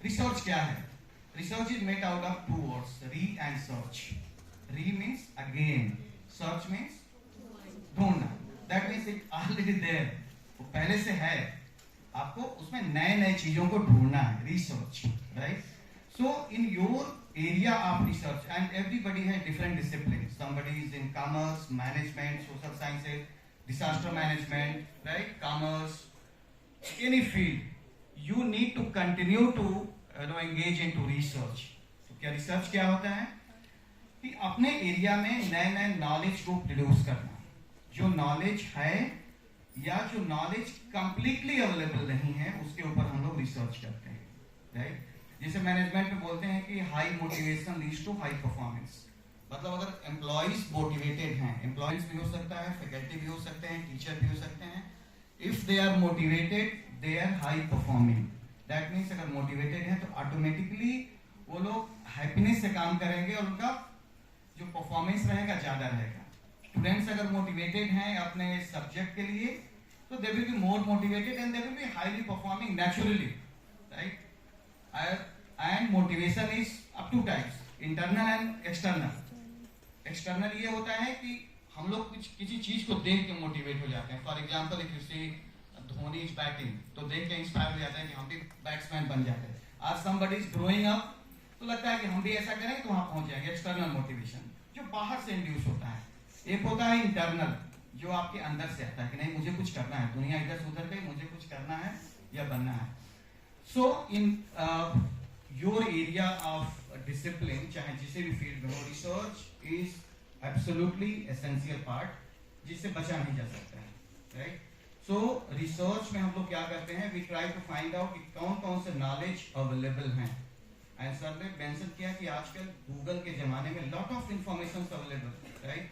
Research क्या है? Research is made out of two words, re and search. Re means again, search means ढूंढना. That means it already there. वो पहले से है. आपको उसमें नए-नए चीजों को ढूंढना है. Research, right? So in your area of research, and everybody has different disciplines. Somebody is in commerce, management, social sciences, disaster management, right? Commerce, any field. You need to continue to engage into research. तो क्या research क्या होता है कि अपने area में नए नए नॉलेज को प्रोड्यूस करना. जो नॉलेज है या जो नॉलेज कंप्लीटली अवेलेबल नहीं है उसके ऊपर हम लोग रिसर्च करते हैं, राइट? जैसे मैनेजमेंट में बोलते हैं कि high motivation leads to high performance. मतलब अगर एम्प्लॉइज मोटिवेटेड हैं, एम्प्लॉइज भी हो सकता है, फैकल्टी भी हो सकते हैं, टीचर भी हो सकते हैं. If they are motivated they are high performing. That means अगर मोटिवेटेड है तो ऑटोमेटिकली वो लोग हैप्पीनेस से काम करेंगे और उनका जो परफॉर्मेंस रहेगा ज्यादा रहेगा. स्टूडेंट्स अगर मोटिवेटेड हैं अपने सब्जेक्ट के लिए तो they will be more motivated and they will be highly performing naturally, right? And motivation is up two types, internal and external. External ये होता है कि हम लोग किसी चीज को देख के मोटिवेट हो जाते हैं. For example if you see Dhoni is batting तो देख के इंस्पायर हो जाता है कि हम भी बैट्समैन बन जाते हैं. आज समबडी इज ग्रोइंग अप तो लगता है कि हम भी ऐसा करें तो वहां पहुंच जाएंगे. एक्सटर्नल मोटिवेशन जो बाहर से इंड्यूस होता है. एक होता है इंटरनल जो आपके अंदर से आता है कि नहीं मुझे कुछ करना है, दुनिया इधर से उधर गई, मुझे कुछ करना है या बनना है. So in your area of discipline, चाहे जिसे भी फील्ड में हो, research is absolutely essential part जिससे बचा नहीं जा सकता है, राइट? सो रिसर्च में हम लोग क्या करते हैं, we try to find out कि कौन कौन से नॉलेज अवेलेबल हैं. एंड सर ने मेंशन किया कि आजकल गूगल के जमाने में lot of information available, right?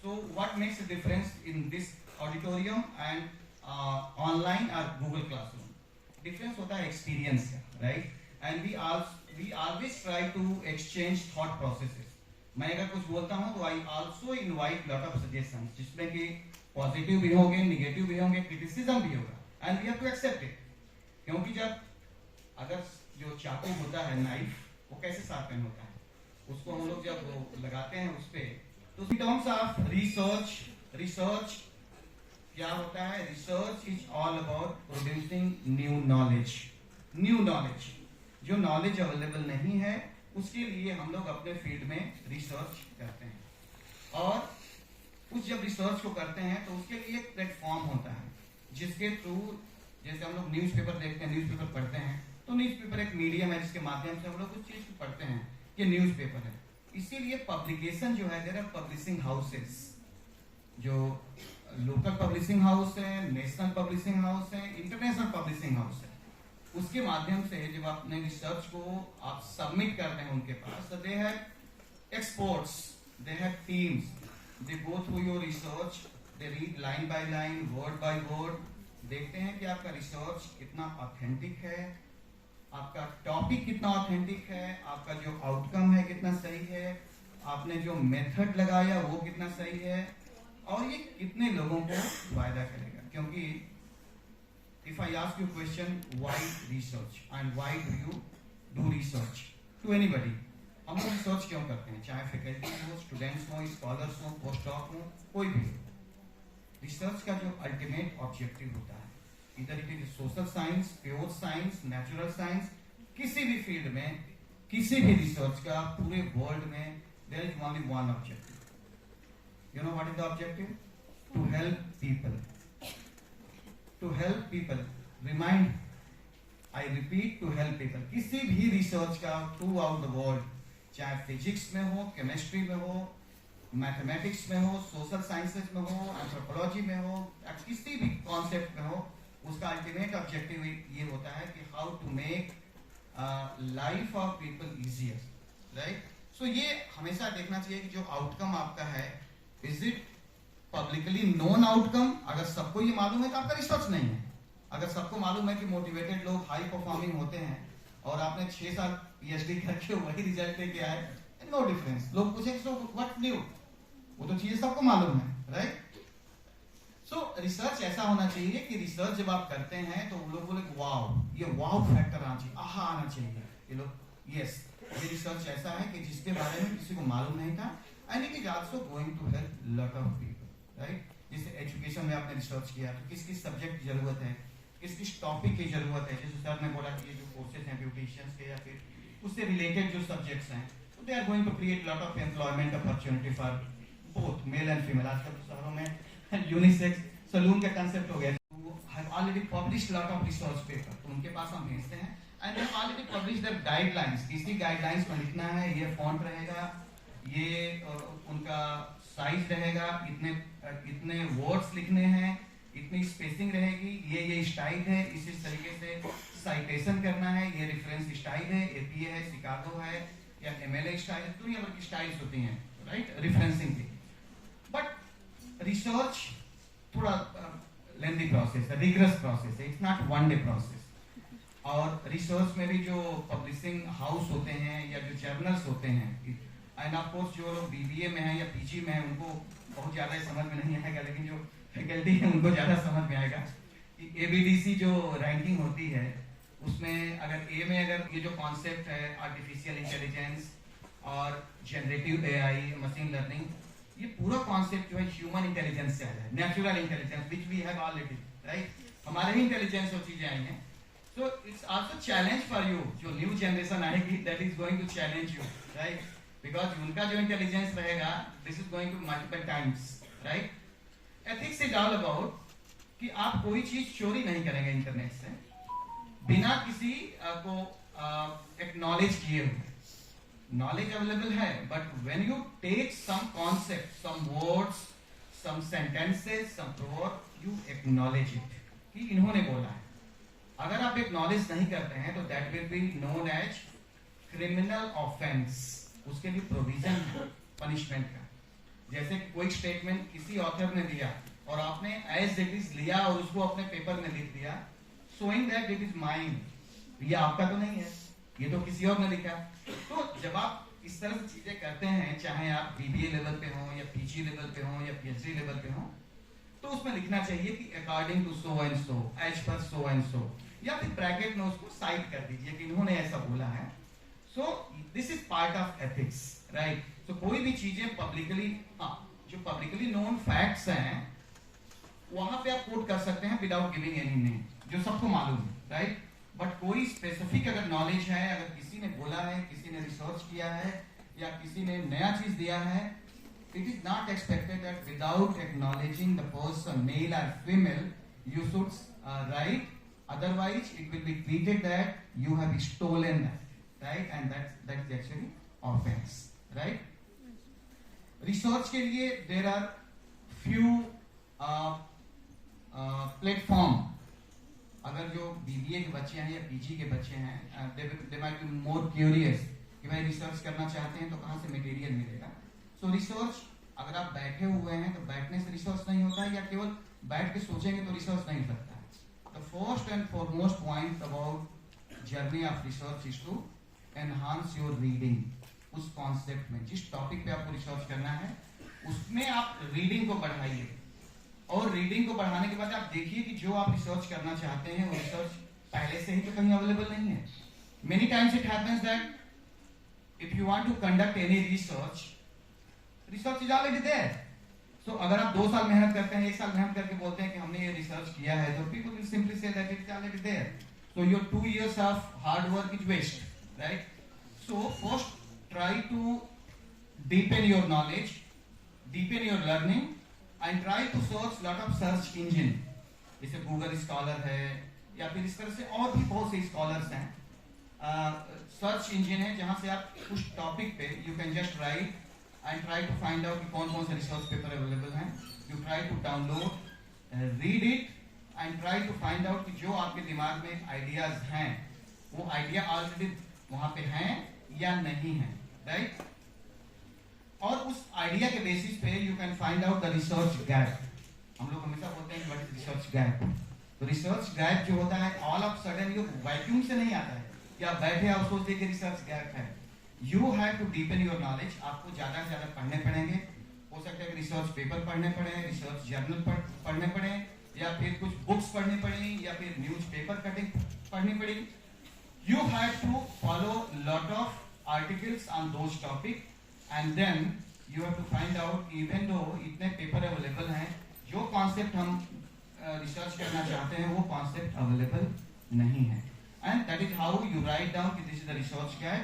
So what makes the difference in this auditorium and online और गूगल क्लासरूम? डिफरेंस होता है एक्सपीरियंस का, right? And we always try to exchange thought processes. मैं अगर कुछ बोलता हूं तो I also invite lot of suggestions, जिसमें कि पॉजिटिव भी होंगे, निगेटिव भी होंगे, क्रिटिसिज्म भी होगा, and we have to accept it. क्योंकि जब अगर जो चाकू होता है, नाइफ, वो कैसे शार्पन होता है, उसको हम लोग जब वो लगाते हैं उस पे, तो इन टर्म्स ऑफ रिसर्च क्या होता है? Research is all about producing new knowledge. जो नॉलेज अवेलेबल नहीं है उसके लिए हम लोग अपने फील्ड में रिसर्च करते हैं, और उस जब रिसर्च को करते हैं तो उसके लिए एक प्लेटफॉर्म होता है जिसके थ्रू, जैसे हम लोग न्यूज़पेपर देखते हैं, न्यूज़पेपर पढ़ते हैं, तो न्यूज़पेपर एक मीडियम है जिसके माध्यम से हम लोग उस चीज को पढ़ते हैं कि न्यूज़पेपर है। इसीलिए पब्लिकेशन जो है, देयर आर पब्लिशिंग हाउसेस, जो लोकल पब्लिशिंग हाउस है, नेशनल पब्लिशिंग हाउस है, इंटरनेशनल पब्लिशिंग हाउस है, उसके माध्यम से जब अपने रिसर्च को आप सबमिट करते हैं उनके पास, they have experts, they have teams, they go through your research, they read line by line, word by word, देखते हैं कि आपका रिसर्च कितना ऑथेंटिक है, आपका टॉपिक कितना ऑथेंटिक है, आपका जो आउटकम है कितना सही है, आपने जो मेथड लगाया वो कितना सही है, और ये कितने लोगों को फायदा करेगा। क्योंकि if I ask you question why research and why do you do research to anybody, हम लोग रिसर्च क्यों करते हैं, चाहे फैकल्टी हो, स्टूडेंट्स हो, स्कॉलर्स हो, पोस्ट डॉक हो, कोई भी हो, रिसर्च का जो अल्टीमेट ऑब्जेक्टिव होता है, इधर it is social science, pure science, natural science, किसी भी फील्ड में, किसी भी रिसर्च का पूरे वर्ल्ड में there is only one objective. You know what is the objective? To help people, to help people, remind, I repeat, to help people. किसी भी रिसर्च का थ्रू आउट द वर्ल्ड, चाहे फिजिक्स में हो, chemistry में हो, mathematics में हो, सोशल साइंसेस में हो, एंथ्रोपोलॉजी में हो, या किसी भी कॉन्सेप्ट में हो, उसका अल्टीमेट ऑब्जेक्टिव ये होता है कि how to make life of people easier, right? So ये हमेशा देखना चाहिए कि जो आउटकम आपका है, is it publicly known outcome? अगर सबको ये मालूम है तो आपका रिसर्च नहीं है। अगर सबको मालूम है कि मोटिवेटेड लोग हाई परफॉर्मिंग होते हैं और आपने 6 साल पीएचडी करके वही रिजल्ट लेके आए, नो डिफरेंस। लोग पूछेंगे सो व्हाट न्यू, वो तो चीजें सबको मालूम है, राइट? सो रिसर्च ऐसा होना चाहिए कि रिसर्च जब आप करते हैं तो वो लोग बोले वाओ, ये वाओ फैक्टर आना चाहिए, आहा आना चाहिए, ये लोग यस, ये रिसर्च ऐसा है कि जिसके बारे में किसी को मालूम नहीं था, and it is also going to help lot of people, right? जैसे एजुकेशन में आपने रिसर्च किया तो किस किस सब्जेक्ट की जरूरत है, किस किस टॉपिक की जरूरत है, जैसे सर ने बोला कि ये जो कोर्सेज हैं ब्यूटिशियंस के या फिर उससे रिलेटेड जो सब्जेक्ट्स हैं, तो they are going to create lot of employment opportunity for both male and female. आजकल तो शहरों में यूनिसेक्स सलून का कंसेप्ट हो गया, have already published lot of research paper, तो उनके पास हम भेजते हैं, and they have already published their guidelines, किसी गाइडलाइंस में लिखना है, ये फॉन्ट रहेगा, ये उनका साइज रहेगा, इतने वर्ड्स लिखने हैं, इतनी स्पेसिंग रहेगी, ये स्टाइल है, इस तरीके से साइटेशन करना है, ये रेफरेंस स्टाइल है, एपीए है, शिकागो है, या एमएलए स्टाइल है, दुनिया भर की स्टाइल्स होती हैं, राइट, रेफरेंसिंग की। बट रिसर्च थोड़ा लेंथी प्रोसेस है, रिगरस प्रोसेस है, it's not one day process. और रिसर्च में भी जो पब्लिशिंग हाउस होते हैं या जो जर्नल्स होते हैं, एंड ऑफ कोर्स जो लोग बीबीए में हैं या पीजी में हैं उनको बहुत ज़्यादा समझ में नहीं आएगा, लेकिन जो फैकल्टी है उनको ज़्यादा समझ में आएगा कि एबीडीसी जो रैंकिंग होती है उसमें अगर ए में अगर ये जो कॉन्सेप्ट है आर्टिफिशियल इंटेलिजेंस और जनरेटिव एआई, मशीन लर्निंग, ये पूरा कॉन्सेप्ट जो है ह्यूमन इंटेलिजेंस से आया है, natural intelligence which we have already, right? हमारे ही इंटेलिजेंस वो चीजें आई हैं। So it's also challenge for you, जो न्यू जनरेशन आएगी that is going to challenge you, right? Because उनका जो इंटेलिजेंस रहेगा this is going to multiple times, right? Ethics is all about कि आप कोई चीज चोरी नहीं करेंगे इंटरनेट से बिना किसी को एक्नॉलेज किए हुए। नॉलेज अवेलेबल है, but when you take some concept, some words, some sentences, some proverb, you acknowledge it कि इन्होंने बोला है। अगर आप एक्नॉलेज नहीं करते हैं तो that will be known as criminal offence, उसके लिए प्रोविजन है पनिशमेंट का। जैसे कि कोई स्टेटमेंट किसी ऑथर ने दिया और आपने एज इट इज लिया और उसको अपने पेपर में लिख दिया, showing that it is mine, ये आपका तो नहीं है, ये तो किसी और ने लिखा। तो जब आप इस तरह से चीजें करते हैं, चाहे आप बीबीए लेवल पे हो या पीजी लेवल पे हो या पीएचडी लेवल पे हो, तो उसमें लिखना चाहिए कि according to so and so, as per so and सो, या फिर ब्रैकेट में उसको साइड कर दीजिए कि इन्होंने ऐसा बोला है. So this is part of ethics, right. तो कोई भी चीजें पब्लिकली, जो पब्लिकली नोन फैक्ट्स हैं वहां पे आप कोट कर सकते हैं विदाउट गिविंग एनी नेम, जो सबको मालूम है, राइट. बट कोई स्पेसिफिक अगर नॉलेज है, अगर किसी ने बोला है, किसी ने रिसर्च किया है या किसी ने नया चीज दिया है, it is not expected that without acknowledging the person, male or female, you should write. Otherwise, it will be treated that you have stolen that, right? And that is actually offense, right? Research के लिए there are few platform. अगर जो BBA के बच्चे हैं या PG के बच्चे हैं, they might be more curious कि भाई रिसर्च करना चाहते हैं तो कहाँ से मटेरियल मिलेगा. सो रिसर्च, अगर आप बैठे हुए हैं तो बैठने से रिसर्च नहीं होता है, या केवल बैठ के सोचेंगे तो रिसर्च नहीं हो सकता है. The first and foremost point about journey of research is to enhance your reading. उस कॉन्सेप्ट में, जिस टॉपिक पे आपको रिसर्च करना है, उसमें आप रीडिंग को बढ़ाइए. और रीडिंग को बढ़ाने के बाद आप देखिए कि जो आप रिसर्च करना चाहते हैं वो रिसर्च पहले से ही तो कहीं अवेलेबल नहीं है. Many times it happens that if you want to conduct any research is already there. So अगर आप 2 साल मेहनत करते हैं, 1 साल मेहनत करके बोलते हैं कि हमने ये रिसर्च किया है, तो people will simply say that it is already there. So your 2 years of hard work is waste, right? So first try to deepen your knowledge, deepen your learning, and try to search lot of search engine. जैसे Google Scholar है, या फिर इस तरह से और भी बहुत से स्कॉलर्स हैं. सर्च इंजन है जहां से आप उस टॉपिक पे you can just write and try to find out कि कौन कौन से रिसर्च पेपर अवेलेबल हैं. You try to download, read it and try to find out कि जो आपके दिमाग में आइडियाज हैं वो आइडिया ऑलरेडी वहां पे हैं या नहीं है, राइट. और उस आइडिया के बेसिस पे you can find out the research gap. हम लोग हमेशा बोलते हैं व्हाट इज रिसर्च गैप. तो रिसर्च गैप जो होता है ऑल ऑफ सडन ये वैक्यूम से नहीं आता है कि आप बैठे आप सोचते कि रिसर्च गैप है. You have to deepen your knowledge. आपको ज्यादा से ज्यादा पढ़ने पड़ेंगे. हो सकता है कि रिसर्च पेपर पढ़ने पड़े, रिसर्च जर्नल पढ़ने पड़े, या फिर कुछ बुक्स पढ़नी पड़ी, या फिर न्यूज पेपर कटिंग पढ़नी पड़ी. You have to follow lot of articles on those topic and then you have to find out even though इतने पेपर अवेलेबल हैं, जो कॉन्सेप्ट हम रिसर्च करना चाहते हैं वो कॉन्सेप्ट अवेलेबल नहीं है. And that is how you write down this is the research gap.